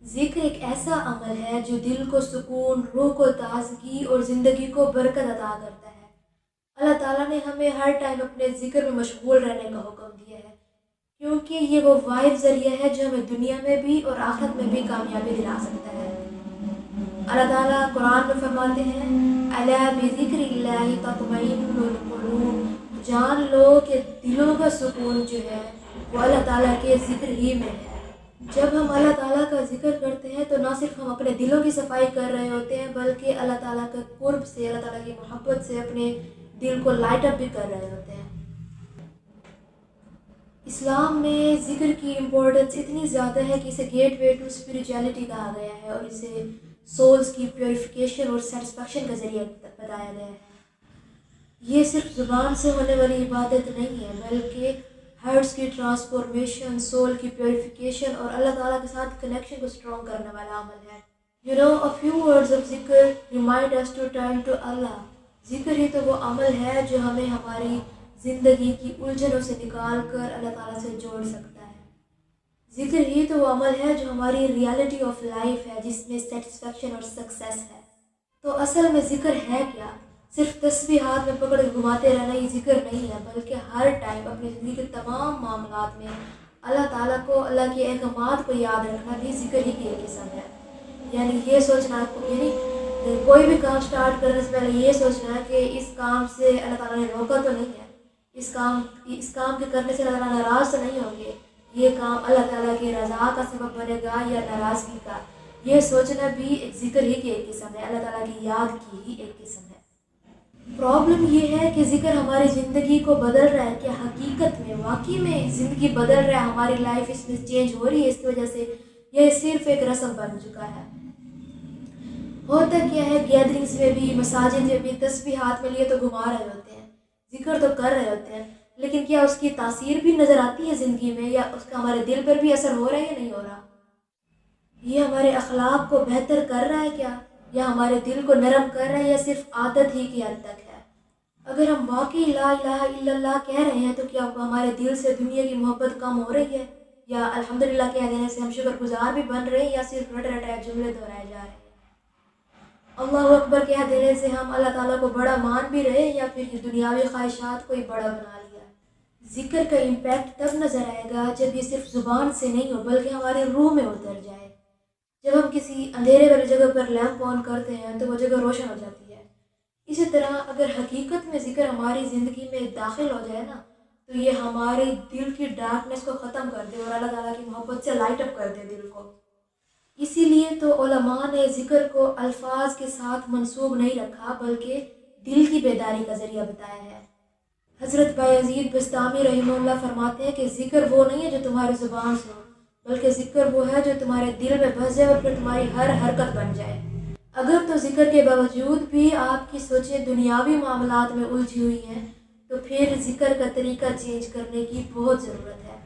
ذکر ایک ایسا عمل ہے جو دل کو سکون، روح کو تازگی اور زندگی کو برکت عطا کرتا ہے۔ اللہ تعالیٰ نے ہمیں ہر ٹائم اپنے ذکر میں مشغول رہنے کا حکم دیا ہے، کیونکہ یہ وہ واحد ذریعہ ہے جو ہمیں دنیا میں بھی اور آخرت میں بھی کامیابی دلا سکتا ہے۔ اللہ تعالیٰ قرآن میں فرماتے ہیں الا بذکر اللہ تطمئن القلوب، جان لو کہ دلوں کا سکون جو ہے وہ اللہ تعالیٰ کے ذکر ہی میں ہے۔ جب ہم اللہ تعالیٰ کا ذکر کرتے ہیں تو نہ صرف ہم اپنے دلوں کی صفائی کر رہے ہوتے ہیں، بلکہ اللہ تعالیٰ کے قرب سے، اللہ تعالیٰ کی محبت سے اپنے دل کو لائٹ اپ بھی کر رہے ہوتے ہیں۔ اسلام میں ذکر کی امپورٹنس اتنی زیادہ ہے کہ اسے گیٹ وے ٹو اسپریچویلٹی کہا گیا ہے، اور اسے سولز کی پیوریفیکیشن اور سیٹسفیکشن کا ذریعہ بتایا گیا ہے۔ یہ صرف زبان سے ہونے والی عبادت نہیں ہے، بلکہ ہارٹس کی ٹرانسفارمیشن، سول کی پیوریفیکیشن اور اللہ تعالیٰ کے ساتھ کنیکشن کو اسٹرانگ کرنے والا عمل ہے۔ a few words of ذکر remind us to turn to Allah۔ ذکر ہی تو وہ عمل ہے جو ہمیں ہماری زندگی کی الجھنوں سے نکال کر اللہ تعالیٰ سے جوڑ سکتا ہے۔ ذکر ہی تو وہ عمل ہے جو ہماری ریالٹی آف لائف ہے، جس میں سیٹسفیکشن اور سکسیس ہے۔ تو اصل میں ذکر ہے کیا؟ صرف تسبیح ہاتھ میں پکڑ کے گھماتے رہنا یہ ذکر نہیں ہے، بلکہ ہر ٹائم اپنی زندگی کے تمام معاملات میں اللہ تعالیٰ کو، اللہ کے احکامات کو یاد رکھنا بھی ذکر ہی کی ایک قسم ہے۔ یعنی یہ سوچنا، کوئی بھی کام سٹارٹ کرنے سے پہلے یہ سوچنا ہے کہ اس کام سے اللہ تعالیٰ نے روکا تو نہیں ہے، اس کام کے کرنے سے اللہ تعالیٰ ناراض تو نہیں ہوں گے، یہ کام اللہ تعالیٰ کی رضا کا سبب بنے گا یا ناراضگی کا، یہ سوچنا بھی ایک ذکر ہی کی ایک قسم ہے، اللہ تعالیٰ کی یاد کی ہی ایک قسم ہے۔ پرابلم یہ ہے کہ ذکر ہماری زندگی کو بدل رہا ہے، کیا حقیقت میں واقعی میں زندگی بدل رہا ہے، ہماری لائف اس میں چینج ہو رہی ہے اس کی وجہ سے، یہ صرف ایک رسم بن چکا ہے؟ ہوتا کیا ہے، گیدرنگز میں بھی، مساجد میں بھی تسبیح ہاتھ میں لیے تو گھما رہے ہوتے ہیں، ذکر تو کر رہے ہوتے ہیں، لیکن کیا اس کی تاثیر بھی نظر آتی ہے زندگی میں، یا اس کا ہمارے دل پر بھی اثر ہو رہا ہے یا نہیں ہو رہا؟ یہ ہمارے اخلاق کو بہتر کر رہا ہے کیا، یا ہمارے دل کو نرم کر رہا ہے، یا صرف عادت ہی کی حد تک ہے؟ اگر ہم واقعی لا الہ الا اللہ کہہ رہے ہیں تو کیا ہمارے دل سے دنیا کی محبت کم ہو رہی ہے، یا الحمدللہ کہہ دینے سے ہم شکر گزار بھی بن رہے ہیں، یا صرف رٹ رٹائے جملے دہرائے جا رہے ہیں؟ اللہ اکبر کہہ دینے سے ہم اللہ تعالیٰ کو بڑا مان بھی رہے ہیں، یا پھر یہ دنیاوی خواہشات کو ہی بڑا بنا لیا؟ ذکر کا امپیکٹ تب نظر آئے گا جب یہ صرف زبان سے نہیں ہو بلکہ ہماری روح میں اتر جائے۔ جب ہم کسی اندھیرے والی جگہ پر لیمپ آن کرتے ہیں تو وہ جگہ روشن ہو جاتی ہے۔ اسی طرح اگر حقیقت میں ذکر ہماری زندگی میں داخل ہو جائے نا، تو یہ ہمارے دل کی ڈارکنیس کو ختم کر دے اور اللہ تعالیٰ کی محبت سے لائٹ اپ کر دے دل کو۔ اسی لیے تو علماء نے ذکر کو الفاظ کے ساتھ منسوب نہیں رکھا بلکہ دل کی بیداری کا ذریعہ بتایا ہے۔ حضرت بایزید بستامی رحمہ اللہ فرماتے ہیں کہ ذکر وہ نہیں ہے جو تمہاری زبان سے ہو، بلکہ ذکر وہ ہے جو تمہارے دل میں بس جائے اور پھر تمہاری ہر حرکت بن جائے۔ اگر تو ذکر کے باوجود بھی آپ کی سوچیں دنیاوی معاملات میں الجھی ہوئی ہیں تو پھر ذکر کا طریقہ چینج کرنے کی بہت ضرورت ہے۔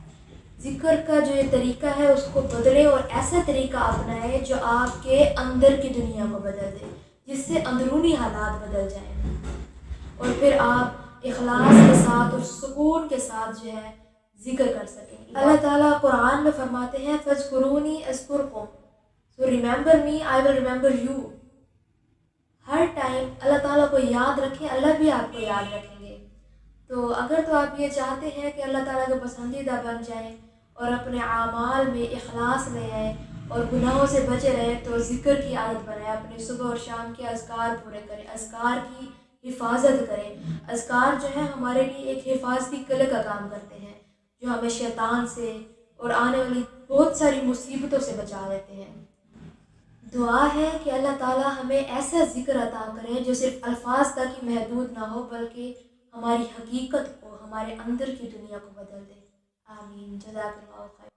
ذکر کا جو یہ طریقہ ہے اس کو بدلیں اور ایسا طریقہ اپنائیں جو آپ کے اندر کی دنیا کو بدل دے، جس سے اندرونی حالات بدل جائیں، اور پھر آپ اخلاص کے ساتھ اور سکون کے ساتھ جو ہے ذکر کر سکیں۔ اللہ تعالیٰ قرآن میں فرماتے ہیں فَاذْكُرُونِي أَذْكُرْكُمْ، So remember me, I will remember you۔ ہر ٹائم اللہ تعالیٰ کو یاد رکھیں، اللہ بھی آپ کو یاد رکھیں گے۔ تو اگر تو آپ یہ چاہتے ہیں کہ اللہ تعالیٰ کے پسندیدہ بن جائیں اور اپنے اعمال میں اخلاص لے آئیں اور گناہوں سے بچے رہیں، تو ذکر کی عادت بنائیں، اپنے صبح اور شام کے اذکار پورے کریں، اذکار کی حفاظت کریں۔ اذکار جو ہے ہمارے لیے ایک حفاظتی قلعے کا کام کرتے ہیں جو ہمیں شیطان سے اور آنے والی بہت ساری مصیبتوں سے بچا دیتے ہیں۔ دعا ہے کہ اللہ تعالیٰ ہمیں ایسا ذکر عطا کرے جو صرف الفاظ تک ہی محدود نہ ہو بلکہ ہماری حقیقت کو، ہمارے اندر کی دنیا کو بدل دے۔ آمین۔ جزاک اللہ خیر۔